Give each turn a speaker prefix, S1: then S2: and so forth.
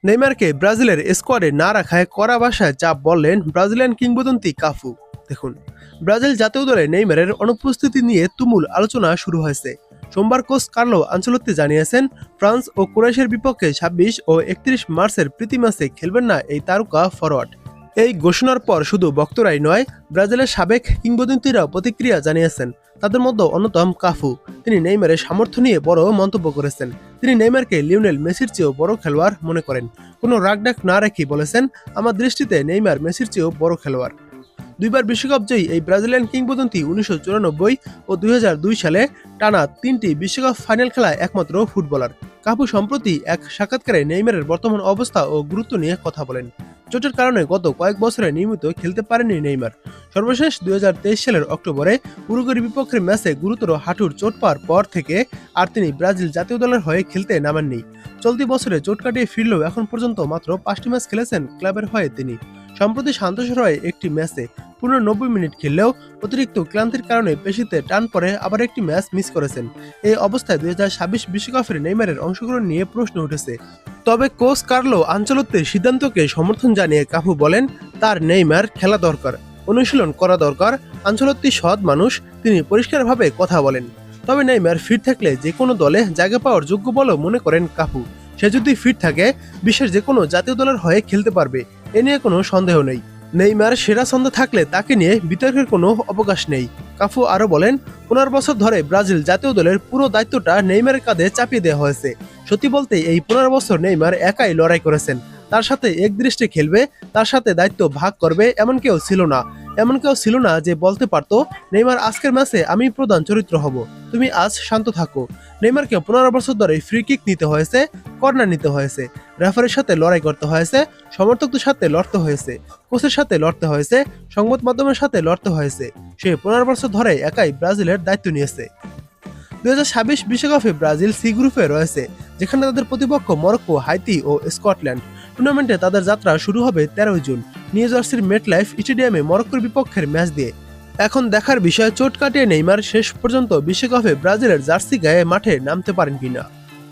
S1: নেইমারকে ব্রাজিলের স্কোয়াডে না রাখায় কড়া ভাষায় চাপ বললেন ব্রাজিলিয়ান কিংবদন্তি কাফু। দেখুন, ব্রাজিল জাতীয় দলে নেইমারের অনুপস্থিতি নিয়ে তুমুল আলোচনা শুরু হয়েছে। সোমবার কোচ কার্লো আনচেলত্তি জানিয়েছেন, ফ্রান্স ও ক্রোয়েশিয়ার বিপক্ষে ২৬ ও ৩১ মার্চের প্রীতি ম্যাচে খেলবেন না এই তারকা ফরোয়ার্ড। এই ঘোষণার পর শুধু বক্তরাই নয়, ব্রাজিলের সাবেক কিংবদন্তিরাও প্রতিক্রিয়া জানিয়েছেন। তাদের মধ্যে অন্যতম কাফু। তিনি নেইমারের সামর্থ্য নিয়ে বড় মন্তব্য করেছেন। তিনি নেইমারকে লিওনেল মেসির চেয়েও বড় খেলোয়াড় মনে করেন। কোনো রাগডাক না রেখেই বলেছেন, আমার দৃষ্টিতে নেইমার মেসির চেয়েও বড় খেলোয়াড়। দুইবার বিশ্বকাপ জয়ী এই ব্রাজিলিয়ান কিংবদন্তি ১৯৯৪ ও ২০০২ সালে টানা ৩টি বিশ্বকাপ ফাইনাল খেলায় একমাত্র ফুটবলার। কাফু সম্প্রতি এক সাক্ষাৎকারে নেইমারের বর্তমান অবস্থা ও গুরুত্ব নিয়ে কথা বলেন। চোটের কারণে গত কয়েক বছরে নিয়মিত খেলতে পারেননি নেইমার। সর্বশেষ ২০২৩ সালের অক্টোবরে উরুগুয়ের বিপক্ষের ম্যাচে গুরুতর হাঁটুর চোট পাওয়ার পর থেকে আর তিনি ব্রাজিল জাতীয় দলের হয়ে খেলতে নামেননি। চলতি বছরে চোট কাটিয়ে ফিরলেও এখন পর্যন্ত মাত্র ৫টি ম্যাচ খেলেছেন ক্লাবের হয়ে তিনি। সম্প্রতি শান্তশর হয়ে একটি ম্যাচে ১৫ মিনিট খেললেও অতিরিক্ত ক্লান্তির কারণে পেশিতে টান পড়ে আবার একটি ম্যাচ মিস করেছেন। এই অবস্থায় ২০২৬ বিশ্বকাপের নেইমারের অংশগ্রহণ নিয়ে প্রশ্ন উঠেছে। তবে কোচ কার্লো আনচেলত্তির সিদ্ধান্তকে সমর্থন জানিয়ে কাফু বলেন, তার নেইমার খেলা দরকার, অনুশীলন করা দরকার। আনচেলত্তি সৎ মানুষ, তিনি পরিষ্কারভাবে কথা বলেন। তবে নেইমার ফিট থাকলে যে কোনো দলে জায়গা পাওয়ার যোগ্য বলেও মনে করেন কাফু। সে যদি ফিট থাকে বিশ্বের যে কোনো জাতীয় দলের হয়ে খেলতে পারবে, এ নিয়ে কোনো সন্দেহ নেই। নেইমার সেরা ছন্দে থাকলে তাকে নিয়ে বিতর্কের কোনো অবকাশ নেই। কাফু আরও বলেন, ১৫ বছর ধরে ব্রাজিল জাতীয় দলের পুরো দায়িত্বটা নেইমারের কাঁধে চাপিয়ে দেওয়া হয়েছে। সত্যি বলতে এই ১৫ বছর নেইমার একাই লড়াই করেছেন। তার সাথে একদৃষ্টে খেলবে, তার সাথে দায়িত্ব ভাগ করবে এমন কেউ ছিল না যে বলতে পারতো, নেইমার আজকের ম্যাচে আমি প্রধান চরিত্র হব, তুমি আজ শান্ত থাকো। নেইমারকে ১৫ বছর ধরে ফ্রি কিক নিতে হয়েছে, কর্নার নিতে হয়েছে, রেফারির সাথে লড়াই করতে হয়েছে, সমর্থকদের সাথে লড়তে হয়েছে, কোচের সাথে লড়তে হয়েছে, সংবাদ মাধ্যমের সাথে লড়তে হয়েছে। সে ১৫ বছর ধরে একাই ব্রাজিলের দায়িত্ব নিয়েছে। ২০২৬ বিশ্বকাপে ব্রাজিল সি গ্রুপে রয়েছে, যেখানে তাদের প্রতিপক্ষ মরক্কো, হাইতি ও স্কটল্যান্ড। টুর্নামেন্টে তাদের যাত্রা শুরু হবে ১৩ জুন নিউ জার্সির মেটলাইফ স্টেডিয়ামে মরক্কোর বিপক্ষের ম্যাচ দিয়ে। এখন দেখার বিষয়, চোট কাটিয়ে নেইমার শেষ পর্যন্ত বিশ্বকাপে ব্রাজিলের জার্সি গায়ে মাঠে নামতে পারেন কিনা।